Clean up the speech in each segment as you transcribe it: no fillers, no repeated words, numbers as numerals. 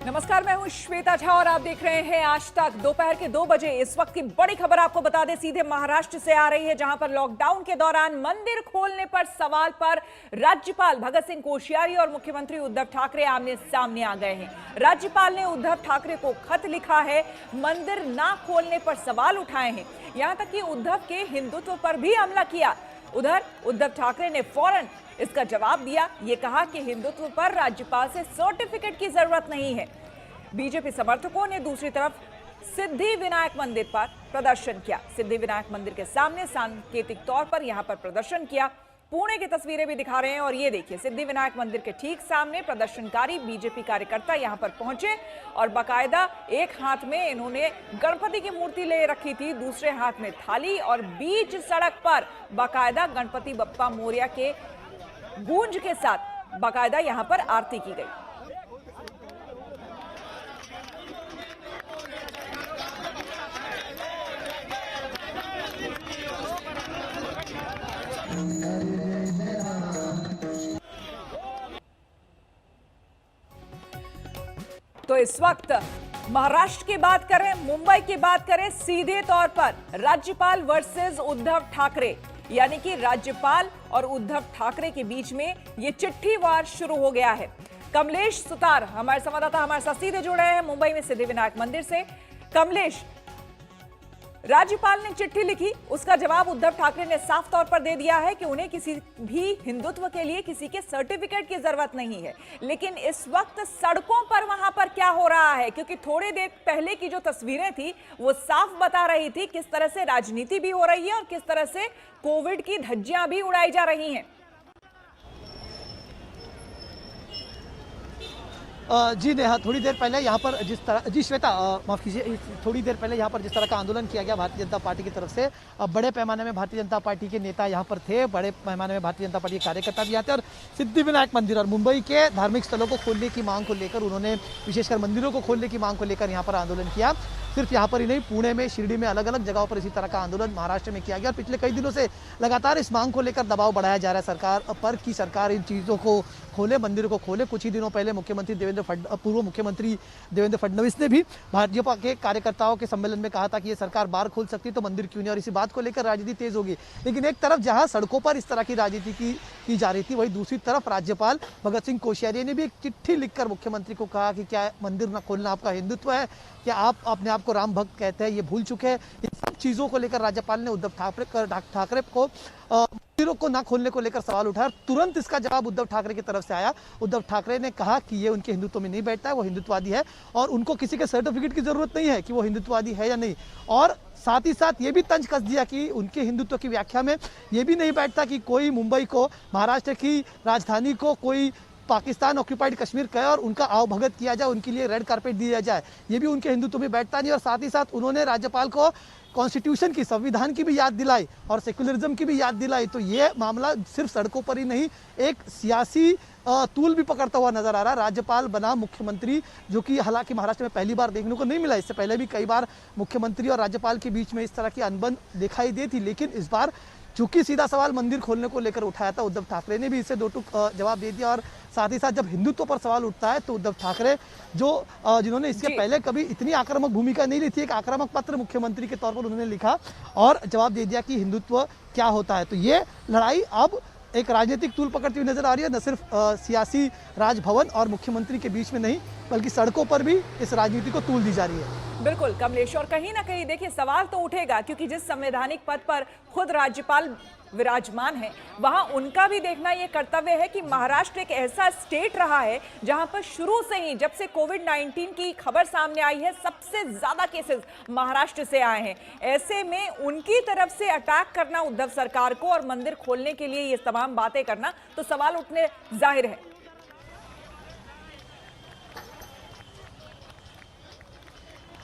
नमस्कार, मैं हूं श्वेता झा और आप देख रहे हैं आज तक। दोपहर के 2 बजे इस वक्त की बड़ी खबर आपको बता दें, सीधे महाराष्ट्र से आ रही है, जहां पर लॉकडाउन के दौरान मंदिर खोलने पर सवाल पर राज्यपाल भगत सिंह कोश्यारी और मुख्यमंत्री उद्धव ठाकरे आमने सामने आ गए हैं। राज्यपाल ने उद्धव ठाकरे को खत लिखा है, मंदिर ना खोलने पर सवाल उठाए हैं, यहां तक कि उद्धव के हिंदुत्व पर भी हमला किया। उधर उद्धव ठाकरे ने फौरन इसका जवाब दिया, ये कहा कि हिंदुत्व पर राज्यपाल से सर्टिफिकेट की जरूरत नहीं है। बीजेपी समर्थकों ने दूसरी तरफ सिद्धि विनायक मंदिर पर प्रदर्शन किया। सिद्धि विनायक मंदिर के सामने सांकेतिक तौर पर यहां पर प्रदर्शन किया। पुणे की तस्वीरें भी दिखा रहे हैं और ये देखिए, सिद्धि विनायक मंदिर के ठीक सामने प्रदर्शनकारी बीजेपी कार्यकर्ता यहां पर पहुंचे और बाकायदा एक हाथ में इन्होंने गणपति की मूर्ति ले रखी थी, दूसरे हाथ में थाली, और बीच सड़क पर बाकायदा गणपति बप्पा मोरया के गूंज के साथ बाकायदा यहां पर आरती की गई। तो इस वक्त महाराष्ट्र की बात करें, मुंबई की बात करें, सीधे तौर पर राज्यपाल वर्सेस उद्धव ठाकरे, यानी कि राज्यपाल और उद्धव ठाकरे के बीच में यह चिट्ठी वार शुरू हो गया है। कमलेश सुतार हमारे संवाददाता हमारे साथ सीधे जुड़े हैं मुंबई में सिद्धि विनायक मंदिर से। कमलेश, राज्यपाल ने चिट्ठी लिखी, उसका जवाब उद्धव ठाकरे ने साफ तौर पर दे दिया है कि उन्हें किसी भी हिंदुत्व के लिए किसी के सर्टिफिकेट की जरूरत नहीं है। लेकिन इस वक्त सड़कों पर वहां पर क्या हो रहा है, क्योंकि थोड़ी देर पहले की जो तस्वीरें थी वो साफ बता रही थी किस तरह से राजनीति भी हो रही है और किस तरह से कोविड की धज्जियां भी उड़ाई जा रही हैं। जी नेहा, थोड़ी देर पहले यहाँ पर जिस तरह, जी श्वेता माफ कीजिए, थोड़ी देर पहले यहाँ पर जिस तरह का आंदोलन किया गया भारतीय जनता पार्टी की तरफ से, बड़े पैमाने में भारतीय जनता पार्टी के नेता यहाँ पर थे, बड़े पैमाने में भारतीय जनता पार्टी के कार्यकर्ता भी आते और सिद्धि विनायक मंदिर और मुंबई के धार्मिक स्थलों को खोलने की मांग को लेकर, उन्होंने विशेषकर मंदिरों को खोलने की मांग को लेकर यहाँ पर आंदोलन किया। सिर्फ यहाँ पर ही नहीं, पुणे में, शिरडी में, अलग अलग जगहों पर इसी तरह का आंदोलन महाराष्ट्र में किया गया और पिछले कई दिनों से लगातार इस मांग को लेकर दबाव बढ़ाया जा रहा है सरकार पर कि सरकार इन चीज़ों को खोले, मंदिरों को खोले। कुछ ही दिनों पहले पूर्व मुख्यमंत्री देवेंद्र फडणवीस ने भी भाजपा के कार्यकर्ताओं के सम्मेलन में कहा था कि ये सरकार बार खोल सकती तो मंदिर क्यों नहीं, और इसी बात को लेकर राजनीति तेज होगी। लेकिन एक तरफ जहां सड़कों पर इस तरह की राजनीति की जा रही थी, वहीं दूसरी तरफ राज्यपाल भगत सिंह कोश्यारी ने भी एक चिट्ठी लिखकर मुख्यमंत्री को कहा कि क्या मंदिर न खोलना आपका हिंदुत्व है, क्या आप अपने आप को राम भक्त कहते हैं, ये भूल चुके हैं। इन सब चीजों को लेकर राज्यपाल ने उद्धव ठाकरे को मंदिरों को ना खोलने को लेकर सवाल उठाया। तुरंत इसका जवाब उद्धव ठाकरे की तरफ से आया। उद्धव ठाकरे ने कहा कि ये उनके हिंदुत्व में नहीं बैठता है, वो हिंदुत्ववादी है और उनको किसी के सर्टिफिकेट की जरूरत नहीं है कि वो हिंदुत्ववादी है या नहीं। और साथ ही साथ ये भी तंज कस दिया कि उनके हिंदुत्व की व्याख्या में ये भी नहीं बैठता कि कोई मुंबई को, महाराष्ट्र की राजधानी को कोई पाकिस्तान ऑक्यूपाइड कश्मीर कहे और उनका आवभगत किया जाए, उनके लिए रेड कार्पेट दिया जाए, ये भी उनके हिंदुत्व में बैठता नहीं। और साथ ही साथ उन्होंने राज्यपाल को कॉन्स्टिट्यूशन की, संविधान की भी याद दिलाई और सेक्युलरिज्म की भी याद दिलाई। तो ये मामला सिर्फ सड़कों पर ही नहीं, एक सियासी तूल भी पकड़ता हुआ नजर आ रहा है। राज्यपाल बना मुख्यमंत्री, जो कि हालांकि महाराष्ट्र में पहली बार देखने को नहीं मिला, इससे पहले भी कई बार मुख्यमंत्री और राज्यपाल के बीच में इस तरह की अनबन दिखाई दी थी। लेकिन इस बार चूंकि सीधा सवाल मंदिर खोलने को लेकर उठाया था, उद्धव ठाकरे ने भी इसे दो टूक जवाब दे दिया। और साथ ही साथ जब हिंदुत्व पर सवाल उठता है तो उद्धव ठाकरे, जो जिन्होंने इसके पहले कभी इतनी आक्रामक भूमिका नहीं ली थी, एक आक्रामक पत्र मुख्यमंत्री के तौर पर उन्होंने लिखा और जवाब दे दिया कि हिंदुत्व क्या होता है। तो ये लड़ाई अब एक राजनीतिक तूल पकड़ती हुई नजर आ रही है, न सिर्फ सियासी राजभवन और मुख्यमंत्री के बीच में नहीं, बल्कि सड़कों पर भी इस राजनीति को तूल दी जा रही है। बिल्कुल कमलेश, और कहीं ना कहीं देखिए सवाल तो उठेगा, क्योंकि जिस संवैधानिक पद पर खुद राज्यपाल विराजमान है, वहां उनका भी देखना यह कर्तव्य है कि महाराष्ट्र एक ऐसा स्टेट रहा है जहां पर शुरू से ही, जब से कोविड-19 की खबर सामने आई है, सबसे ज्यादा केसेस महाराष्ट्र से आए हैं। ऐसे में उनकी तरफ से अटैक करना उद्धव सरकार को और मंदिर खोलने के लिए ये तमाम बातें करना, तो सवाल उठने जाहिर है।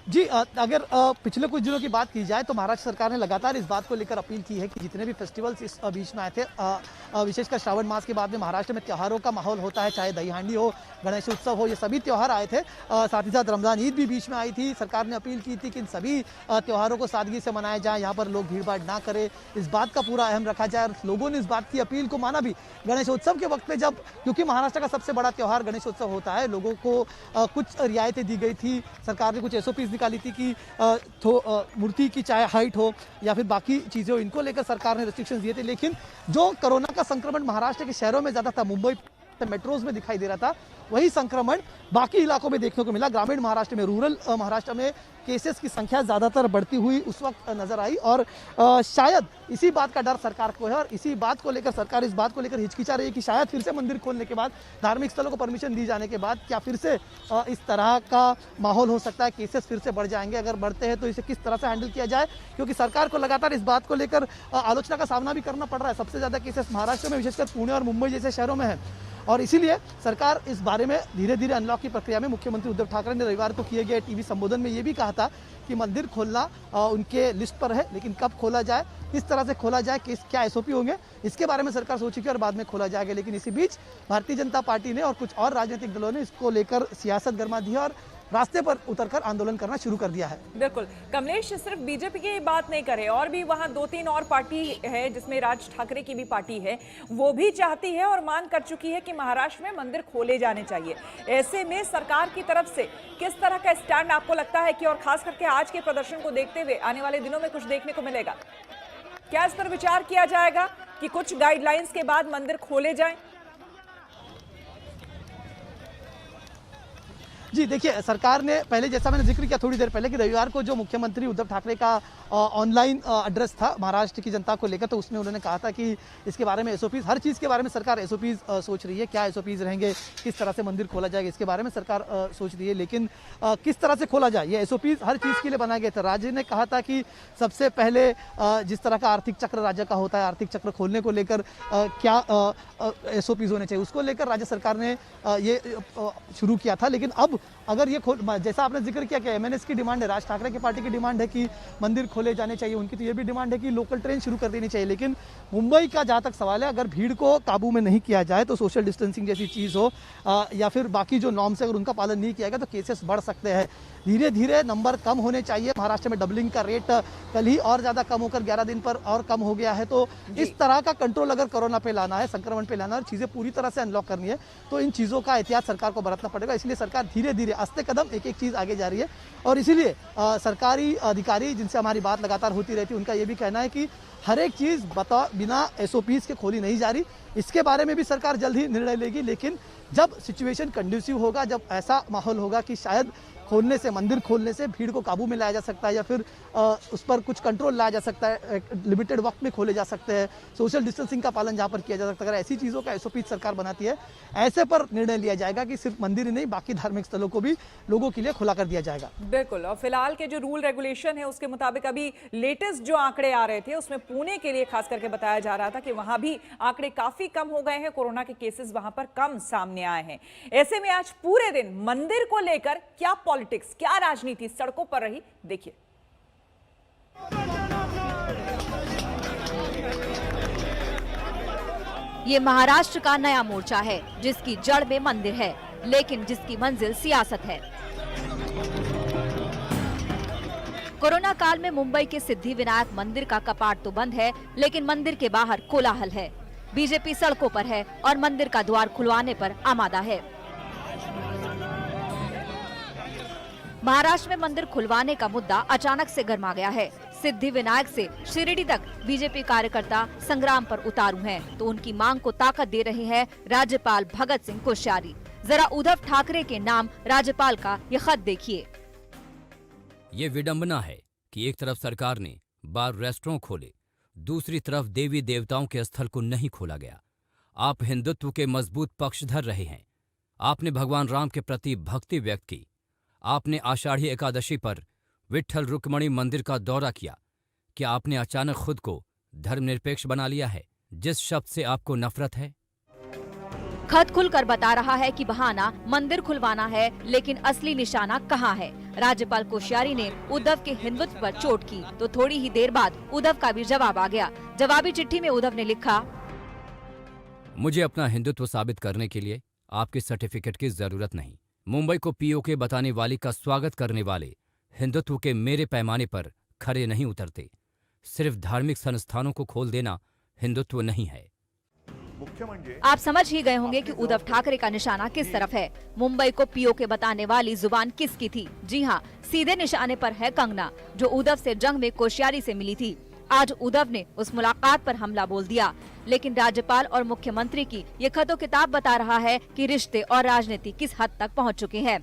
जी, अगर पिछले कुछ दिनों की बात की जाए तो महाराष्ट्र सरकार ने लगातार इस बात को लेकर अपील की है कि जितने भी फेस्टिवल्स इस बीच में आए थे, विशेषकर श्रावण मास के बाद में महाराष्ट्र में त्योहारों का माहौल होता है, चाहे दही हांडी हो, गणेश उत्सव हो, ये सभी त्यौहार आए थे। साथ ही साथ रमजान ईद भी बीच में आई थी। सरकार ने अपील की थी कि इन सभी त्योहारों को सादगी से मनाया जाए, यहाँ पर लोग भीड़ भाड़ ना करें, इस बात का पूरा अहम रखा जाए। और लोगों ने इस बात की अपील को माना भी। गणेशोत्सव के वक्त पे जब, क्योंकि महाराष्ट्र का सबसे बड़ा त्यौहार गणेशोत्सव होता है, लोगों को कुछ रियायतें दी गई थी। सरकार ने कुछ SOPs निकाली थी कि मूर्ति की चाहे हाइट हो या फिर बाकी चीज़ें हो, इनको लेकर सरकार ने रिस्ट्रिक्शंस दिए थे। लेकिन जो कोरोना का संक्रमण महाराष्ट्र के शहरों में ज़्यादा था, मुंबई मेट्रोज में दिखाई दे रहा था, वही संक्रमण बाकी इलाकों में देखने को मिला। ग्रामीण महाराष्ट्र में, रूरल महाराष्ट्र में केसेस की संख्या ज़्यादातर बढ़ती हुई उस वक्त नजर आई। और शायद इसी बात का डर सरकार को है और इसी बात को लेकर सरकार इस बात को लेकर हिचकिचा रही है कि शायद फिर से मंदिर खोलने के बाद, धार्मिक स्थलों को परमिशन दी जाने के बाद, क्या फिर से इस तरह का माहौल हो सकता है, केसेस फिर से बढ़ जाएंगे। अगर बढ़ते हैं तो इसे किस तरह से हैंडल किया जाए, क्योंकि सरकार को लगातार इस बात को लेकर आलोचना का सामना भी करना पड़ रहा है। सबसे ज़्यादा केसेस महाराष्ट्र में, विशेषकर पुणे और मुंबई जैसे शहरों में है। और इसीलिए सरकार इस बारे में धीरे धीरे अनलॉक की प्रक्रिया में, मुख्यमंत्री उद्धव ठाकरे ने रविवार को किए गए टीवी संबोधन में ये भी कहा था कि मंदिर खोलना उनके लिस्ट पर है, लेकिन कब खोला जाए, किस तरह से खोला जाए, क्या SOP होंगे, इसके बारे में सरकार सोचेगी और बाद में खोला जाएगा। लेकिन इसी बीच भारतीय जनता पार्टी ने और कुछ और राजनीतिक दलों ने इसको लेकर सियासत गरमा दी है और रास्ते पर उतरकर आंदोलन करना शुरू कर दिया है। बिल्कुल कमलेश, सिर्फ बीजेपी की बात नहीं करे, और भी वहां 2-3 और पार्टी है जिसमें राज ठाकरे की भी पार्टी है, वो भी चाहती है और मांग कर चुकी है कि महाराष्ट्र में मंदिर खोले जाने चाहिए। ऐसे में सरकार की तरफ से किस तरह का स्टैंड आपको लगता है कि, और खास करके आज के प्रदर्शन को देखते हुए आने वाले दिनों में कुछ देखने को मिलेगा? क्या इस पर विचार किया जाएगा कि कुछ गाइडलाइंस के बाद मंदिर खोले जाएं? जी देखिए, सरकार ने पहले, जैसा मैंने जिक्र किया थोड़ी देर पहले, कि रविवार को जो मुख्यमंत्री उद्धव ठाकरे का ऑनलाइन एड्रेस था महाराष्ट्र की जनता को लेकर, तो उसमें उन्होंने कहा था कि इसके बारे में SOPs, हर चीज़ के बारे में सरकार SOPs सोच रही है। क्या SOPs रहेंगे, किस तरह से मंदिर खोला जाएगा, इसके बारे में सरकार सोच रही है। लेकिन किस तरह से खोला जाए, ये SOPs हर चीज़ के लिए बनाए गए थे। राज्य ने कहा था कि सबसे पहले जिस तरह का आर्थिक चक्र राज्य का होता है, आर्थिक चक्र खोलने को लेकर क्या SOPs होने चाहिए, उसको लेकर राज्य सरकार ने ये शुरू किया था। लेकिन अब अगर ये जैसा आपने जिक्र किया कि MNS की डिमांड है, राज ठाकरे की पार्टी की डिमांड है कि मंदिर खोले जाने चाहिए, उनकी तो ये भी डिमांड है कि लोकल ट्रेन शुरू कर देनी चाहिए। लेकिन मुंबई का जहाँ तक सवाल है, अगर भीड़ को काबू में नहीं किया जाए तो सोशल डिस्टेंसिंग जैसी चीज़ हो या फिर बाकी जो नॉर्म्स है, अगर उनका पालन नहीं किया गया तो केसेस बढ़ सकते हैं। धीरे धीरे नंबर कम होने चाहिए। महाराष्ट्र में डबलिंग का रेट कल ही और ज़्यादा कम होकर 11 दिन पर और कम हो गया है। तो इस तरह का कंट्रोल अगर कोरोना पे लाना है, संक्रमण पे लाना है और चीज़ें पूरी तरह से अनलॉक करनी है, तो इन चीज़ों का एहतियात सरकार को बरतना पड़ेगा। इसलिए सरकार धीरे धीरे आस्ते कदम एक एक चीज़ आगे जा रही है। और इसीलिए सरकारी अधिकारी जिनसे हमारी बात लगातार होती रहती है, उनका ये भी कहना है कि हर एक चीज़ बिना SOPs के खोली नहीं जा रही। इसके बारे में भी सरकार जल्द ही निर्णय लेगी। लेकिन जब सिचुएशन कंड्यूसिव होगा, जब ऐसा माहौल होगा कि शायद मंदिर खोलने से भीड़ को काबू में लाया जा सकता है या फिर उस पर कुछ कंट्रोल लाया जा सकता है, लिमिटेड वक्त में खोले जा सकते हैं, सोशल डिस्टेंसिंग का पालन जहाँ पर किया जा सकता है, अगर ऐसी चीज़ों का SOP सरकार बनाती है, ऐसे पर निर्णय लिया जाएगा कि सिर्फ मंदिर ही नहीं, बाकी धार्मिक स्थलों को भी लोगों के लिए खुला कर दिया जाएगा। बिल्कुल। और फिलहाल के जो रूल रेगुलेशन है उसके मुताबिक अभी लेटेस्ट जो आंकड़े आ रहे थे उसमें पुणे के लिए खास करके बताया जा रहा था कि वहां भी आंकड़े काफी कम हो गए हैं, कोरोना के केसेस वहां पर कम सामने आए हैं। ऐसे में आज पूरे दिन मंदिर को लेकर क्या पॉलिटिक्स, क्या राजनीति सड़कों पर रही, देखिए। ये महाराष्ट्र का नया मोर्चा है जिसकी जड़ में मंदिर है, लेकिन जिसकी मंजिल सियासत है। कोरोना काल में मुंबई के सिद्धि विनायक मंदिर का कपाट तो बंद है, लेकिन मंदिर के बाहर कोलाहल है। बीजेपी सड़कों पर है और मंदिर का द्वार खुलवाने पर आमादा है। महाराष्ट्र में मंदिर खुलवाने का मुद्दा अचानक से गर्मा गया है। सिद्धि विनायक से शिरडी तक बीजेपी कार्यकर्ता संग्राम पर उतारू हैं, तो उनकी मांग को ताकत दे रहे हैं राज्यपाल भगत सिंह कोश्यारी। जरा उद्धव ठाकरे के नाम राज्यपाल का ये खत देखिए। ये विडंबना है कि एक तरफ सरकार ने बार रेस्टोरेंट खोले, दूसरी तरफ देवी देवताओं के स्थल को नहीं खोला गया। आप हिंदुत्व के मजबूत पक्षधर रहे हैं। आपने भगवान राम के प्रति भक्ति व्यक्त की। आपने आषाढ़ी एकादशी पर विट्ठल रुक्मणी मंदिर का दौरा किया। क्या आपने अचानक खुद को धर्मनिरपेक्ष बना लिया है, जिस शब्द से आपको नफरत है? खत खुलकर बता रहा है कि बहाना मंदिर खुलवाना है, लेकिन असली निशाना कहाँ है। राज्यपाल कोश्यारी ने उद्धव के हिंदुत्व पर चोट की, तो थोड़ी ही देर बाद उद्धव का भी जवाब आ गया। जवाबी चिट्ठी में उद्धव ने लिखा, मुझे अपना हिंदुत्व साबित करने के लिए आपके सर्टिफिकेट की जरूरत नहीं। मुंबई को पीओके बताने वाली का स्वागत करने वाले हिंदुत्व के मेरे पैमाने पर खरे नहीं उतरते। सिर्फ धार्मिक संस्थानों को खोल देना हिंदुत्व नहीं है। आप समझ ही गए होंगे कि उद्धव ठाकरे का निशाना किस तरफ है। मुंबई को पीओके बताने वाली जुबान किसकी थी? जी हाँ, सीधे निशाने पर है कंगना, जो उद्धव से जंग में कोश्यारी से मिली थी। आज उद्धव ने उस मुलाकात पर हमला बोल दिया, लेकिन राज्यपाल और मुख्यमंत्री की ये खतो किताब बता रहा है कि रिश्ते और राजनीति किस हद तक पहुंच चुके हैं।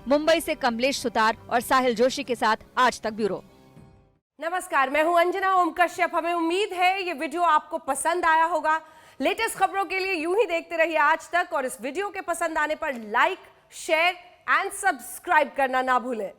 मुंबई से कमलेश सुतार और साहिल जोशी के साथ आज तक ब्यूरो। नमस्कार, मैं हूं अंजना ओम कश्यप। हमें उम्मीद है ये वीडियो आपको पसंद आया होगा। लेटेस्ट खबरों के लिए यूं ही देखते रहिए आज तक, और इस वीडियो के पसंद आने पर लाइक, शेयर एंड सब्सक्राइब करना ना भूलें।